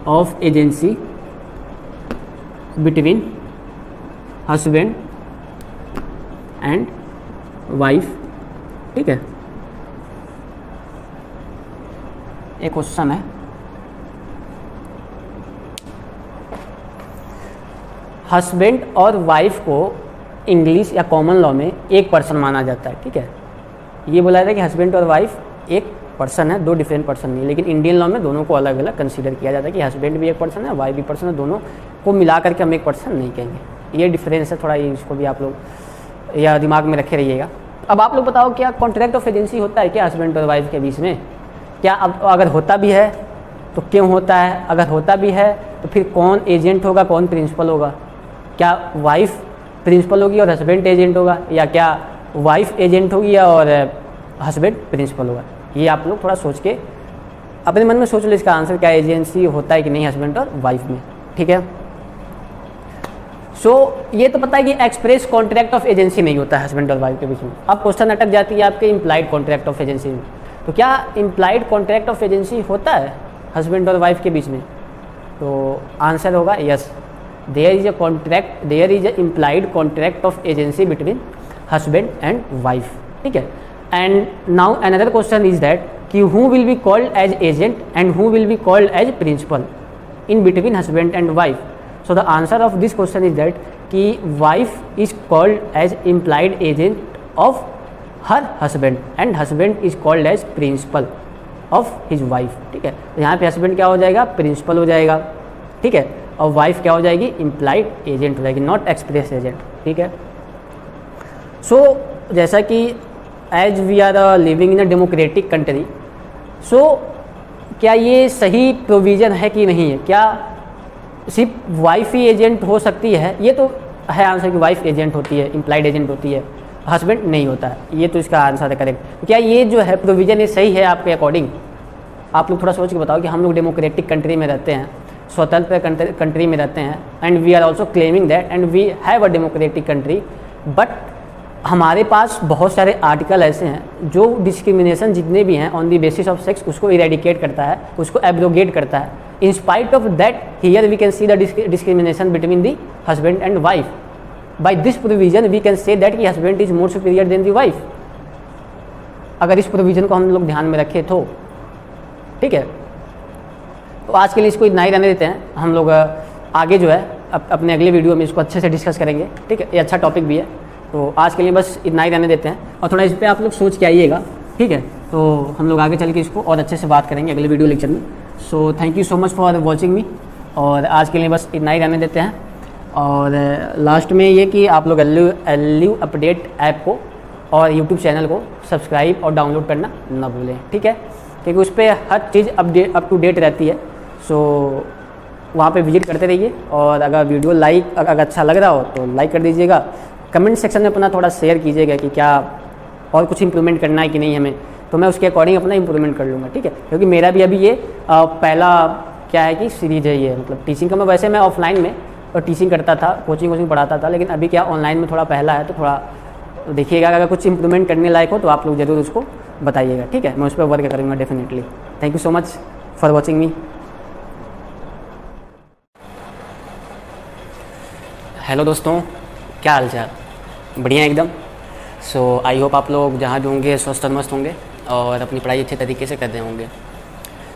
of agency between husband and wife. ठीक है, एक क्वेश्चन है, हस्बैंड और वाइफ को इंग्लिश या कॉमन लॉ में एक पर्सन माना जाता है। ठीक है, ये बोला था कि हस्बैंड और वाइफ एक पर्सन है, दो डिफरेंट पर्सन नहीं, लेकिन इंडियन लॉ में दोनों को अलग अलग कंसीडर किया जाता है कि हस्बैंड भी एक पर्सन है, वाइफ भी पर्सन है, दोनों को मिला करके हम एक पर्सन नहीं कहेंगे। ये डिफरेंस है थोड़ा, ये इसको भी आप लोग या दिमाग में रखे रहिएगा। अब आप लोग बताओ क्या कॉन्ट्रैक्ट ऑफ एजेंसी होता है क्या हस्बैंड और वाइफ के बीच में? क्या अब अगर होता भी है तो क्यों होता है? अगर होता भी है तो फिर कौन एजेंट होगा, कौन प्रिंसिपल होगा? क्या वाइफ प्रिंसिपल होगी और हस्बैंड एजेंट होगा, या क्या वाइफ एजेंट होगी और हस्बैंड प्रिंसिपल होगा? ये आप लोग थोड़ा सोच के अपने मन में सोच लो इसका आंसर, क्या एजेंसी होता है कि नहीं हस्बैंड और वाइफ में। ठीक है, सो ये तो पता है कि एक्सप्रेस कॉन्ट्रैक्ट ऑफ एजेंसी नहीं होता है हस्बैंड और वाइफ के बीच में। अब क्वेश्चन अटक जाती है आपके इम्प्लाइड कॉन्ट्रैक्ट ऑफ एजेंसी में, तो क्या इम्प्लाइड कॉन्ट्रैक्ट ऑफ एजेंसी होता है हस्बैंड और वाइफ के बीच में? तो आंसर होगा yes, there is a contract, there is a implied contract of agency between husband and wife. ठीक है, and now another question is that कि who will be called as agent and who will be called as principal in between husband and wife. So the answer of this question is that कि wife is called as implied agent of her husband and husband is called as principal of his wife। ठीक है, तो यहाँ पे husband क्या हो जाएगा? Principal हो जाएगा। ठीक है, और wife क्या हो जाएगी? implied agent हो जाएगी, not express agent। ठीक है, so जैसा कि as we are living in a democratic country, so क्या ये सही प्रोविज़न है कि नहीं है? क्या सिर्फ वाइफ ही एजेंट हो सकती है? ये तो है आंसर कि वाइफ एजेंट होती है, इम्प्लाइड एजेंट होती है, हस्बैंड नहीं होता है। ये तो इसका आंसर है करेक्ट। क्या ये जो है प्रोविज़न ये सही है आपके अकॉर्डिंग? आप लोग थोड़ा सोच के बताओ कि हम लोग डेमोक्रेटिक कंट्री में रहते हैं, स्वतंत्र कंट्री में रहते हैं, and we are also claiming that and we have a democratic country, but हमारे पास बहुत सारे आर्टिकल ऐसे हैं जो डिस्क्रिमिनेशन जितने भी हैं on the basis of sex उसको इरेडिकेट करता है, उसको एब्रोगेट करता है। In spite of that here we can see the discrimination between the husband and wife. By this provision we can say that कि husband is more superior than the wife. अगर इस provision को हम लोग ध्यान में रखें तो ठीक है. तो आज के लिए इसको इतना ही रहने देते हैं. हम लोग आगे जो है अपने अगले वीडियो में इसको अच्छे से डिस्कस करेंगे. ठीक है, ये अच्छा टॉपिक भी है. तो आज के लिए बस इतना ही रहने देते हैं और थोड़ा इस पर आप लोग सोच के आइएगा. ठीक है, तो हम लोग आगे चल के इसको और अच्छे से बात करेंगे अगले वीडियो लेक्चर में. सो thank you so much for watching मी. और आज के लिए बस इतना ही रहने देते हैं. और लास्ट में ये कि आप लोग एलयू अपडेट ऐप को और यूट्यूब चैनल को सब्सक्राइब और डाउनलोड करना ना भूलें. ठीक है, क्योंकि उस पर हर चीज़ अप टू डेट रहती है. सो वहाँ पे विजिट करते रहिए. और अगर वीडियो अगर अच्छा लग रहा हो तो लाइक कर दीजिएगा. कमेंट सेक्शन में अपना थोड़ा शेयर कीजिएगा कि क्या और कुछ इंप्रूवमेंट करना है कि नहीं हमें, तो मैं उसके अकॉर्डिंग अपना इंप्रूवमेंट कर लूँगा. ठीक है, क्योंकि मेरा भी अभी ये पहला क्या है कि सीरीज़ है ये, मतलब टीचिंग का. वैसे मैं ऑफलाइन में और टीचिंग करता था, कोचिंग पढ़ाता था, लेकिन अभी क्या ऑनलाइन में थोड़ा पहला है. तो थोड़ा देखिएगा, अगर कुछ इंप्रूवमेंट करने लायक हो तो आप लोग ज़रूर उसको बताइएगा. ठीक है, मैं उस पर वर्क करूँगा definitely. Thank you so much for watching me. Hello दोस्तों, क्या हाल चाल? बढ़िया एकदम. सो आई होप आप लोग जहाँ भी होंगे स्वस्थ और मस्त होंगे और अपनी पढ़ाई अच्छे तरीके से कर रहे होंगे.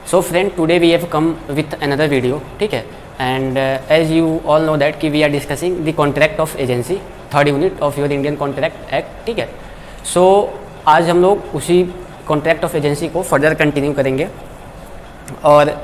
So friend, today we have come with another video. ठीक है, and as you all know that कि we are discussing the contract of agency, third unit of your Indian contract act. ठीक है, सो आज हम लोग उसी कॉन्ट्रैक्ट ऑफ एजेंसी को फर्दर कंटिन्यू करेंगे. और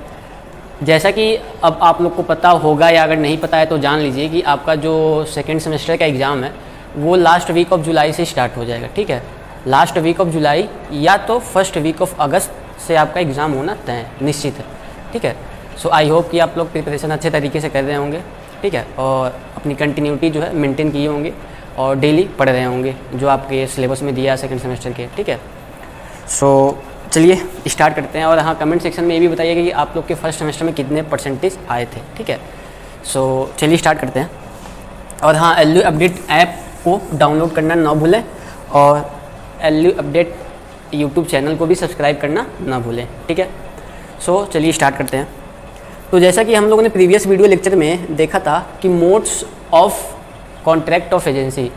जैसा कि अब आप लोग को पता होगा या अगर नहीं पता है तो जान लीजिए कि आपका जो सेकेंड सेमेस्टर का एग्ज़ाम है वो लास्ट वीक ऑफ जुलाई से स्टार्ट हो जाएगा. ठीक है, लास्ट वीक ऑफ जुलाई या तो फर्स्ट वीक ऑफ अगस्त से आपका एग्ज़ाम होना तय निश्चित है. ठीक है, सो आई होप कि आप लोग प्रिपरेशन अच्छे तरीके से कर रहे होंगे. ठीक है, और अपनी कंटिन्यूटी जो है मेंटेन किए होंगे और डेली पढ़ रहे होंगे जो आपके सिलेबस में दिया है सेकेंड सेमेस्टर के. ठीक है, सो चलिए स्टार्ट करते हैं. और हाँ, कमेंट सेक्शन में ये भी बताइएगा कि आप लोग के फर्स्ट सेमेस्टर में कितने परसेंटेज आए थे. ठीक है, सो चलिए स्टार्ट करते हैं. और हाँ, एलयू अपडेट ऐप को डाउनलोड करना ना भूलें और एलयू अपडेट यूट्यूब चैनल को भी सब्सक्राइब करना ना भूलें. ठीक है, सो चलिए स्टार्ट करते हैं. तो जैसा कि हम लोगों ने प्रीवियस वीडियो लेक्चर में देखा था कि modes of contract of agency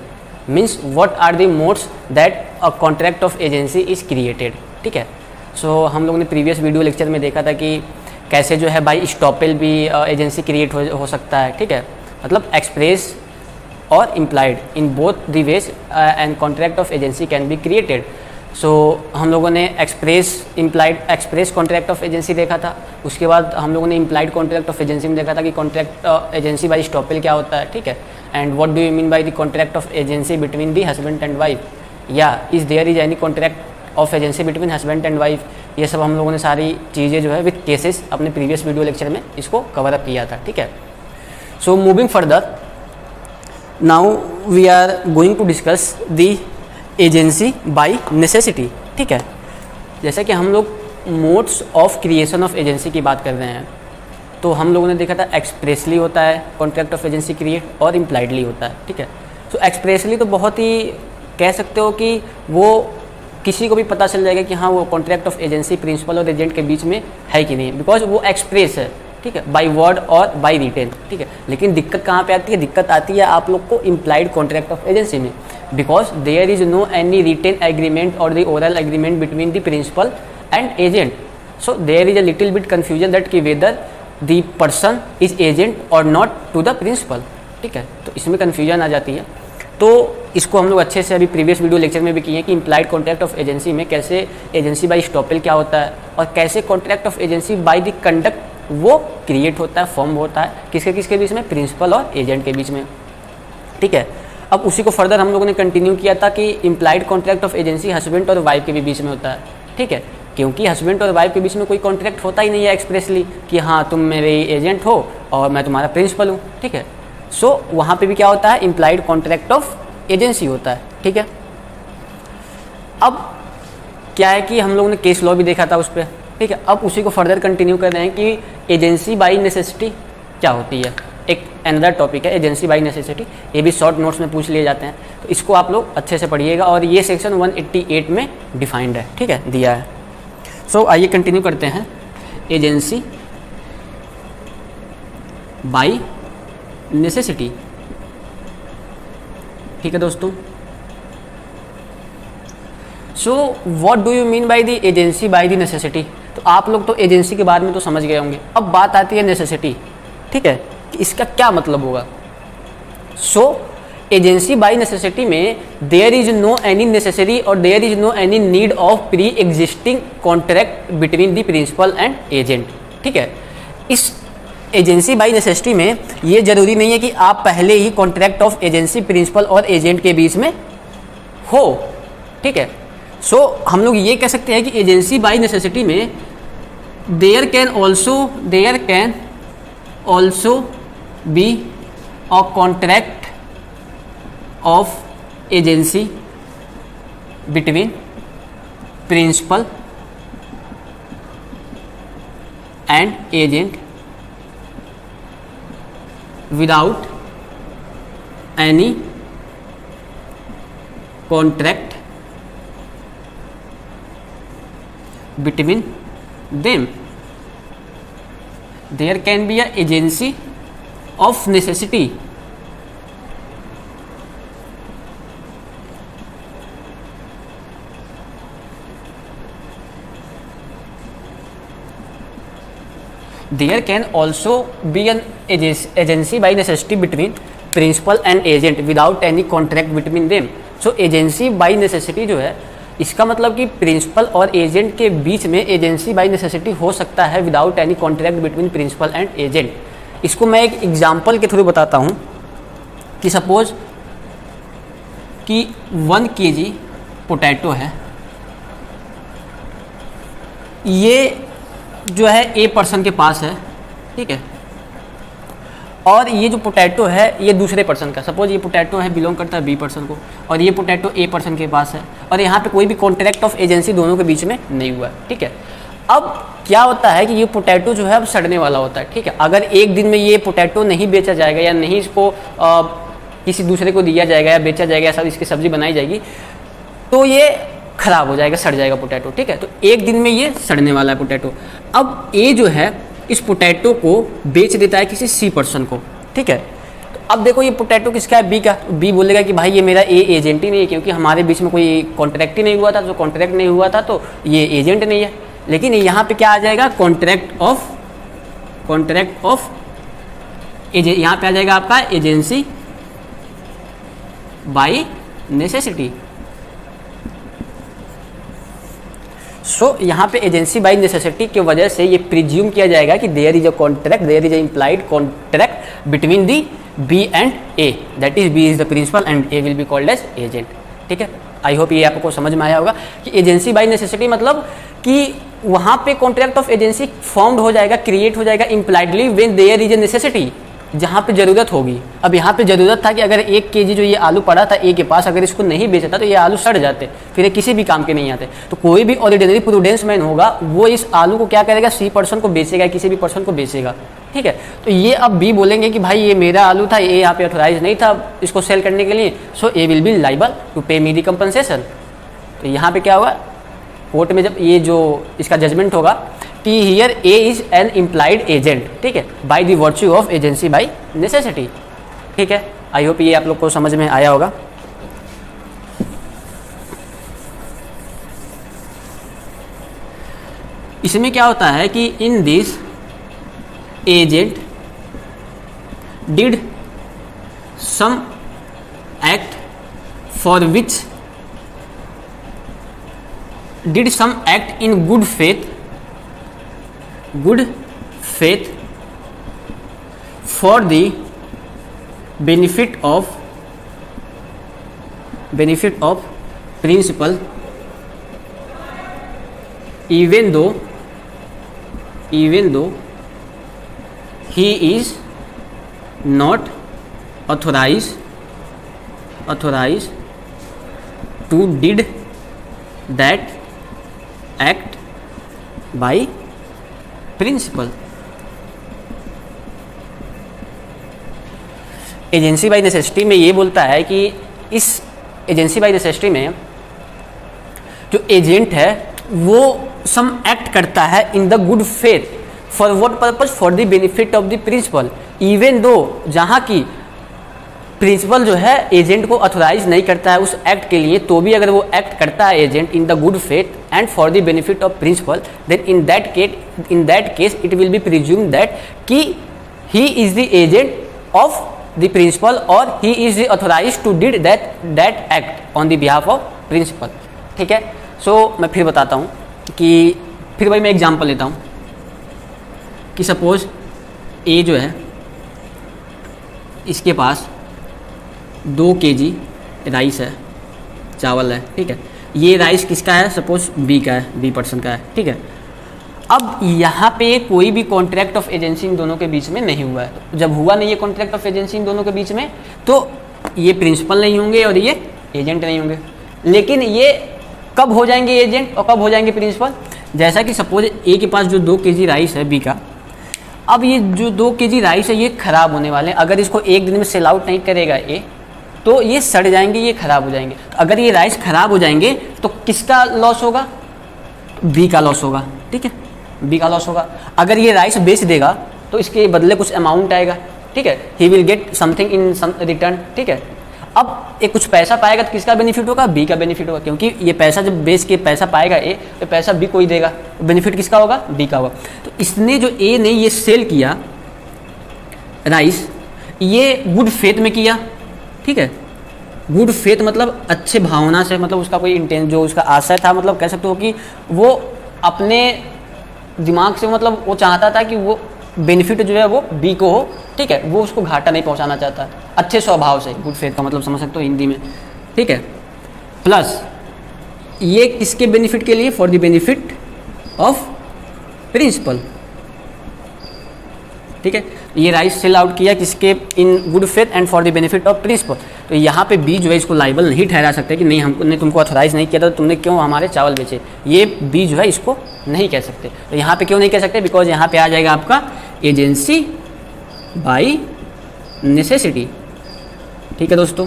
means what are the modes that a contract of agency is created. ठीक है, सो हम लोगों ने प्रीवियस वीडियो लेक्चर में देखा था कि कैसे जो है बाई स्टॉपेल भी एजेंसी क्रिएट हो सकता है. ठीक है, मतलब एक्सप्रेस और implied in both the ways and contract of agency can be created. सो हम लोगों ने एक्सप्रेस कॉन्ट्रैक्ट ऑफ एजेंसी देखा था. उसके बाद हम लोगों ने इम्प्लाइड कॉन्ट्रैक्ट ऑफ एजेंसी में देखा था कि कॉन्ट्रैक्ट एजेंसी बाई स्टॉपेल क्या होता है. ठीक है, and what do you mean by the contract of agency between the husband and wife, या is there is any contract of agency between husband and wife. ये सब हम लोगों ने सारी चीज़ें जो है विथ केसेस अपने प्रीवियस वीडियो लेक्चर में इसको कवर अप किया था. ठीक है, so moving further now we are going to discuss the agency by necessity. ठीक है, जैसा कि हम लोग modes of creation of agency की बात कर रहे हैं तो हम लोगों ने देखा था एक्सप्रेसली होता है कॉन्ट्रैक्ट ऑफ एजेंसी क्रिएट और इम्प्लाइडली होता है. ठीक है, सो एक्सप्रेसली तो बहुत ही कह सकते हो कि वो किसी को भी पता चल जाएगा कि हाँ वो कॉन्ट्रैक्ट ऑफ एजेंसी प्रिंसिपल और एजेंट के बीच में है कि नहीं, बिकॉज वो एक्सप्रेस है. ठीक है, बाय वर्ड और बाय रिटेन. ठीक है, लेकिन दिक्कत कहाँ पे आती है? दिक्कत आती है आप लोग को इम्प्लाइड कॉन्ट्रैक्ट ऑफ एजेंसी में, because there is no any written agreement और the oral agreement between the principal and agent. So there is a little bit confusion that कि whether the person is agent और not to the principal. ठीक है, तो इसमें confusion आ जाती है. तो इसको हम लोग अच्छे से अभी प्रीवियस वीडियो लेक्चर में भी किए हैं कि इम्प्लाइड कॉन्ट्रैक्ट ऑफ एजेंसी में कैसे एजेंसी बाय स्टॉपेल क्या होता है और कैसे contract of agency bye the conduct वो क्रिएट होता है, फॉर्म होता है किसके किसके बीच में? प्रिंसिपल और एजेंट के बीच में. ठीक है, अब उसी को फर्दर हम लोगों ने कंटिन्यू किया था कि implied contract of agency husband और वाइफ के भी बीच में होता है. ठीक है, क्योंकि हस्बैंड और वाइफ के बीच में कोई कॉन्ट्रैक्ट होता ही नहीं है एक्सप्रेसली कि हाँ तुम मेरे एजेंट हो और मैं तुम्हारा प्रिंसिपल हूँ. ठीक है, सो वहाँ पे भी क्या होता है? इम्प्लाइड कॉन्ट्रैक्ट ऑफ एजेंसी होता है. ठीक है, अब क्या है कि हम लोगों ने केस लॉ भी देखा था उस पर. ठीक है, अब उसी को फर्दर कंटिन्यू कर रहे हैं कि एजेंसी बाय नेसेसिटी क्या होती है. एक अनदर टॉपिक है एजेंसी बाय नेसेसिटी, ये भी शॉर्ट नोट्स में पूछ लिए जाते हैं, तो इसको आप लोग अच्छे से पढ़िएगा और ये सेक्शन 188 में डिफाइंड है. ठीक है, दिया है. सो आइए कंटिन्यू करते हैं. Agency by necessity. ठीक है दोस्तों। So what do you mean by the agency by the necessity? तो आप लोग तो एजेंसी के बारे में तो समझ गए होंगे, अब बात आती है नेसेसिटी। ठीक है, कि इसका क्या मतलब होगा। सो एजेंसी बाय नेसेसिटी में there is no any necessary और there is no any need of pre existing contract between the principal and agent. ठीक है, इस एजेंसी बाय नेसेसिटी में ये जरूरी नहीं है कि आप पहले ही कॉन्ट्रैक्ट ऑफ एजेंसी प्रिंसिपल और एजेंट के बीच में हो। ठीक है, सो हम लोग ये कह सकते हैं कि एजेंसी बाय नेसेसिटी में there can also be a contract of agency between principal and agent without any contract between them. There can be an agency of necessity. There can also be an agency by necessity between principal and agent without any contract between them. So agency by necessity जो है, इसका मतलब कि principal और agent के बीच में agency by necessity हो सकता है without any contract between principal and agent. इसको मैं एक एग्जांपल के थ्रू बताता हूँ कि सपोज कि 1 kg पोटैटो है, ये जो है ए पर्सन के पास है। ठीक है, और ये जो पोटैटो है ये दूसरे पर्सन का, सपोज ये पोटैटो है बिलोंग करता है बी पर्सन को, और ये पोटैटो ए पर्सन के पास है, और यहाँ पे कोई भी कॉन्ट्रैक्ट ऑफ एजेंसी दोनों के बीच में नहीं हुआ है। ठीक है, अब क्या होता है कि ये पोटैटो जो है अब सड़ने वाला होता है। ठीक है, अगर एक दिन में ये पोटैटो नहीं बेचा जाएगा या नहीं इसको किसी दूसरे को दिया जाएगा या बेचा जाएगा या सब इसकी सब्जी बनाई जाएगी तो ये खराब हो जाएगा, सड़ जाएगा पोटैटो। ठीक है, तो एक दिन में ये सड़ने वाला है पोटैटो। अब ए जो है इस पोटैटो को बेच देता है किसी सी पर्सन को। ठीक है, तो अब देखो ये पोटैटो किसका है, बी का। बी बोलेगा कि भाई ये मेरा ए एजेंट ही नहीं है, क्योंकि हमारे बीच में कोई कॉन्ट्रैक्ट ही नहीं हुआ था, तो कॉन्ट्रैक्ट नहीं हुआ था तो ये एजेंट नहीं है। लेकिन यहाँ पे क्या आ जाएगा, कॉन्ट्रैक्ट ऑफ यहाँ पे आ जाएगा आपका एजेंसी बाय नेसेसिटी। सो यहाँ पे एजेंसी बाय नेसेसिटी की वजह से ये प्रिज्यूम किया जाएगा कि there is a contract, there is a implied contract between the B and A, that is B is the principal and A will be called as agent. ठीक है, I hope ये आपको समझ में आया होगा कि एजेंसी बाय नेसेसिटी मतलब कि वहाँ पे कॉन्ट्रैक्ट ऑफ एजेंसी फॉर्म्ड हो जाएगा, क्रिएट हो जाएगा impliedly when there is a necessity, जहाँ पे ज़रूरत होगी। अब यहाँ पे ज़रूरत था कि अगर 1 kg जो ये आलू पड़ा था ए के पास, अगर इसको नहीं बेचा तो ये आलू सड़ जाते, फिर ये किसी भी काम के नहीं आते। तो कोई भी ऑर्डिनरी प्रूडेंस मैन होगा वो इस आलू को क्या करेगा, सी पर्सन को बेचेगा, किसी भी पर्सन को बेचेगा। ठीक है, तो ये अब बी बोलेंगे कि भाई ये मेरा आलू था, ये यहाँ पे ऑथोराइज नहीं था इसको सेल करने के लिए, सो ए विल बी लाइबल टू पे मी दी कंपनसेशन। तो यहाँ पे क्या होगा, कोर्ट में जब ये जो इसका जजमेंट होगा कि here A is an implied agent. ठीक है, by the virtue of agency by necessity. ठीक है, आई होप ये आप लोग को समझ में आया होगा। इसमें क्या होता है कि in this agent did some act for which did some act in good faith for the benefit of principal, even though he is not authorized to did that act by principal। Agency by necessity में ये बोलता है कि इस agency by necessity में जो agent है वो सम एक्ट करता है in the good faith for what purpose, for the benefit of the principal, even though जहाँ की प्रिंसिपल जो है एजेंट को ऑथोराइज नहीं करता है उस एक्ट के लिए, तो भी अगर वो एक्ट करता है agent in the good faith and for the benefit of principal, then in that case it will be presume that कि he is the agent of the principal और he is authorise to did that act on the behalf of principal. ठीक है, सो मैं फिर बताता हूँ कि फिर भाई मैं एग्जांपल लेता हूँ कि सपोज ए जो है इसके पास 2 kg राइस है, चावल है, ठीक है। ये राइस किसका है, सपोज बी का है, बी पर्सन का है, ठीक है। अब यहाँ पे कोई भी कॉन्ट्रैक्ट ऑफ एजेंसी इन दोनों के बीच में नहीं हुआ है। जब हुआ नहीं है कॉन्ट्रैक्ट ऑफ एजेंसी इन दोनों के बीच में, तो ये प्रिंसिपल नहीं होंगे और ये एजेंट नहीं होंगे। लेकिन ये कब हो जाएंगे एजेंट और कब हो जाएंगे प्रिंसिपल, जैसा कि सपोज ए के पास जो 2 kg राइस है बी का, अब ये जो 2 kg राइस है ये खराब होने वाले हैं। अगर इसको एक दिन में सेल आउट नहीं करेगा ए, तो ये सड़ जाएंगे, ये खराब हो जाएंगे। तो अगर ये राइस खराब हो जाएंगे तो किसका लॉस होगा, बी का लॉस होगा, ठीक है, बी का लॉस होगा। अगर ये राइस बेच देगा तो इसके बदले कुछ अमाउंट आएगा, ठीक है, he will get something in some return, ठीक है। अब ये कुछ पैसा पाएगा तो किसका बेनिफिट होगा, बी का बेनिफिट होगा, क्योंकि ये पैसा जब बेच के पैसा पाएगा ए, तो पैसा बी को ही देगा, बेनिफिट किसका होगा, बी का होगा। तो इसने जो ए ने ये सेल किया राइस, ये गुड फेथ में किया, ठीक है। गुड फेथ मतलब अच्छे भावना से, मतलब उसका कोई इंटेंस, जो उसका आशय था, मतलब कह सकते हो कि वो अपने दिमाग से, मतलब वो चाहता था कि वो बेनिफिट जो है वो बी को हो, ठीक है, वो उसको घाटा नहीं पहुंचाना चाहता, अच्छे स्वभाव से। गुड फेथ का मतलब समझ सकते हो हिंदी में, ठीक है। प्लस ये किसके बेनिफिट के लिए, for the benefit of principal, ठीक है। ये राइस सेल आउट किया किसके, in good faith and for the benefit of principal. तो यहाँ पे बी जो है इसको लाइबल नहीं ठहरा सकते कि नहीं हमने तुमको ऑथोराइज नहीं किया था, तो तुमने क्यों हमारे चावल बेचे, ये बी जो है इसको नहीं कह सकते। तो यहाँ पे क्यों नहीं कह सकते, बिकॉज यहाँ पे आ जाएगा आपका एजेंसी बाई नेसेसिटी, ठीक है दोस्तों।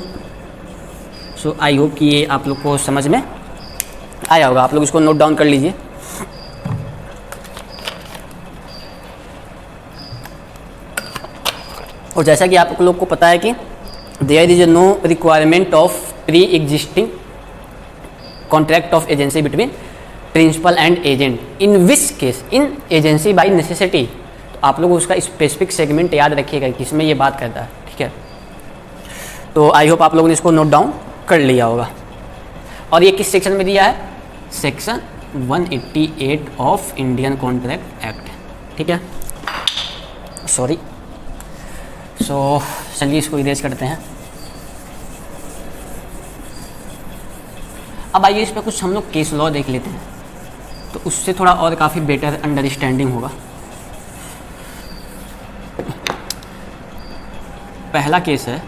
सो आई होप कि ये आप लोग को समझ में आया होगा, आप लोग इसको नोट डाउन कर लीजिए। और जैसा कि आप लोग को पता है कि there is no requirement of pre existing contract of agency between principal and agent in which case in agency by necessity. तो आप लोग उसका स्पेसिफिक सेगमेंट याद रखिएगा किसमें ये बात करता है, ठीक है। तो आई होप आप लोगों ने इसको नोट डाउन कर लिया होगा। और ये किस सेक्शन में दिया है, section 188 of Indian contract act, ठीक है। सॉरी, सो चलिए इसको इरेज करते हैं। अब आइए इस पर कुछ हम लोग केस लॉ देख लेते हैं, तो उससे थोड़ा और काफ़ी बेटर अंडरस्टैंडिंग होगा। पहला केस है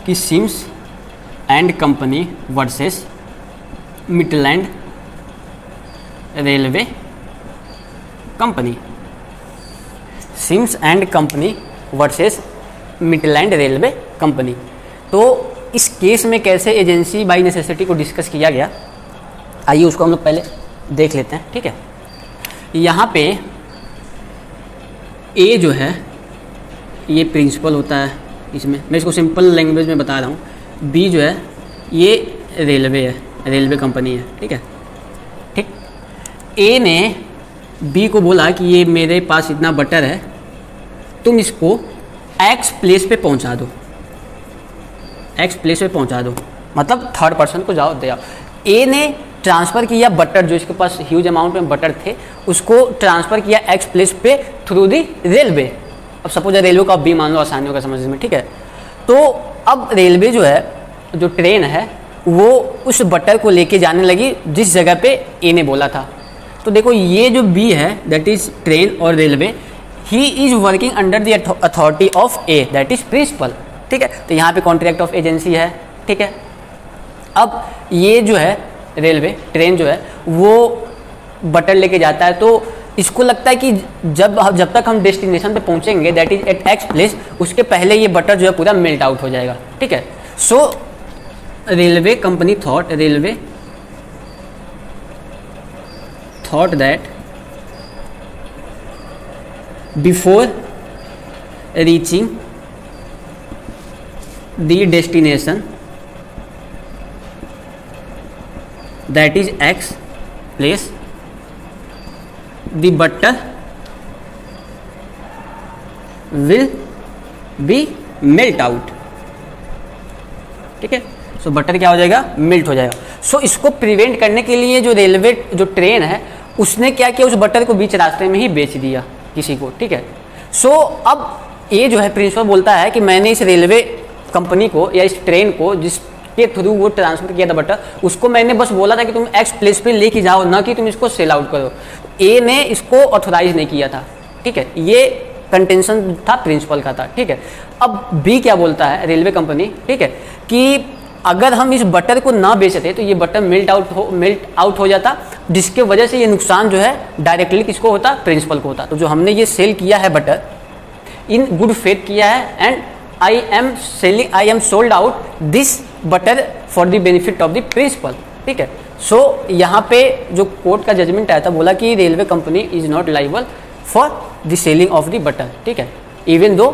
कि Sims and company versus Midland railway company, Sims and company versus Midland railway company. तो इस केस में कैसे एजेंसी बाय नेसेसिटी को डिस्कस किया गया, आइए उसको हम लोग पहले देख लेते हैं, ठीक है। यहाँ पे ए जो है ये प्रिंसिपल होता है, इसमें मैं इसको सिंपल लैंग्वेज में बता रहा हूँ। बी जो है ये रेलवे है, रेलवे कंपनी है, ठीक है, ठीक। ए ने बी को बोला कि ये मेरे पास इतना बटर है, तुम इसको एक्स प्लेस पे पहुंचा दो, एक्स प्लेस पे पहुंचा दो, मतलब थर्ड पर्सन को जाओ दे आओ। ए ने ट्रांसफ़र किया बटर, जो इसके पास ह्यूज अमाउंट में बटर थे, उसको ट्रांसफ़र किया एक्स प्लेस पे थ्रू दी रेलवे। अब सपोज रेलवे का बी मान लो, आसानी होगा समझने में, ठीक है। तो अब रेलवे जो है, जो ट्रेन है, वो उस बटर को लेके जाने लगी जिस जगह पे ए ने बोला था। तो देखो ये जो बी है दैट इज़ ट्रेन और railway, he is working under the authority of A that is principal, ठीक है। तो यहाँ पे कॉन्ट्रैक्ट ऑफ एजेंसी है, ठीक है। अब ये जो है रेलवे ट्रेन जो है वो बटर लेके जाता है, तो इसको लगता है कि जब तक हम डेस्टिनेशन पे पहुँचेंगे that is at X place, उसके पहले ये बटर जो है पूरा मेल्ट आउट हो जाएगा, ठीक है। So railway company thought that before reaching the destination that is X place the butter will be melt out. ठीक है, सो बटर क्या हो जाएगा, मेल्ट हो जाएगा। सो इसको प्रिवेंट करने के लिए जो रेलवे जो ट्रेन है उसने क्या किया, उस बटर को बीच रास्ते में ही बेच दिया किसी को। ठीक है, सो अब ये जो है प्रिंसिपल बोलता है कि मैंने इस रेलवे कंपनी को या इस ट्रेन को जिसके थ्रू वो ट्रांसफर किया था बटर, उसको मैंने बस बोला था कि तुम एक्स प्लेस पे लेके जाओ, ना कि तुम इसको सेल आउट करो। ए ने इसको ऑथोराइज नहीं किया था। ठीक है, ये कंटेंशन था प्रिंसिपल का था। ठीक है, अब बी क्या बोलता है रेलवे कंपनी, ठीक है, कि अगर हम इस बटर को ना बेचते तो ये बटर मेल्ट आउट हो जाता, जिसके वजह से ये नुकसान जो है डायरेक्टली किसको होता, प्रिंसिपल को होता। तो जो हमने ये सेल किया है बटर इन गुड फेथ किया है, and I am sold out this butter for the benefit of the principal. ठीक है, सो यहाँ पे जो कोर्ट का जजमेंट आया था, बोला कि railway company is not liable for the selling of the butter. ठीक है, even though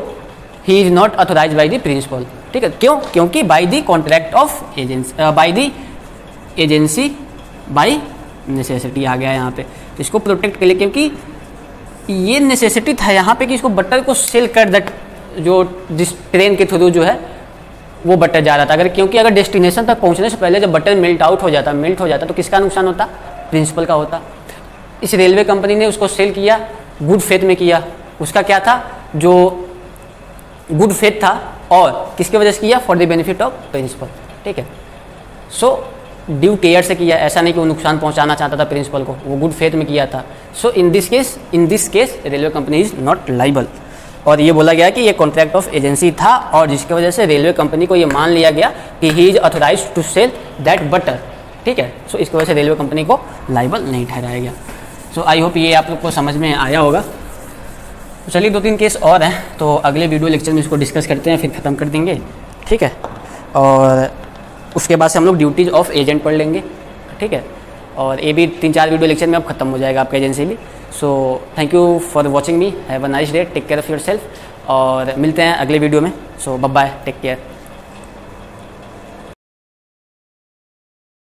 he is not authorise by the principal. ठीक है, क्यों, क्योंकि by the contract of agency, by the agency by necessity आ गया यहाँ पे। तो इसको प्रोटेक्ट के लिए, क्योंकि ये नेसेसिटी था यहाँ पे कि इसको बटर को सेल कर दैट, जो जिस ट्रेन के थ्रू जो है वो बटर जा रहा था। अगर क्योंकि अगर डेस्टिनेशन तक पहुँचने से पहले जब बटर मेल्ट हो जाता तो किसका नुकसान होता, प्रिंसिपल का होता। इस रेलवे कंपनी ने उसको सेल किया, गुड फेथ में किया, उसका क्या था, जो गुड फेथ था, और किसकी वजह से किया, for the benefit of principal. ठीक है, सो ड्यू केयर से किया, ऐसा नहीं कि वो नुकसान पहुंचाना चाहता था प्रिंसिपल को, वो गुड फेथ में किया था। So in this case railway company is not liable. और ये बोला गया कि ये कॉन्ट्रैक्ट ऑफ एजेंसी था, और जिसकी वजह से रेलवे कंपनी को ये मान लिया गया कि he is authorise to sell that butter. ठीक है, सो इसकी वजह से रेलवे कंपनी को लाइबल नहीं ठहराया गया। सो आई होप ये आप लोग को समझ में आया होगा। तो चलिए 2-3 केस और हैं, तो अगले वीडियो लेक्चर में इसको डिस्कस करते हैं, फिर ख़त्म कर देंगे। ठीक है, और उसके बाद से हम लोग ड्यूटीज ऑफ एजेंट पढ़ लेंगे। ठीक है, और ये भी 3-4 वीडियो लेक्चर में अब खत्म हो जाएगा आपका एजेंसी भी। So thank you for watching me, have a nice day, take care of yourself, और मिलते हैं अगले वीडियो में। So bye bye, take care.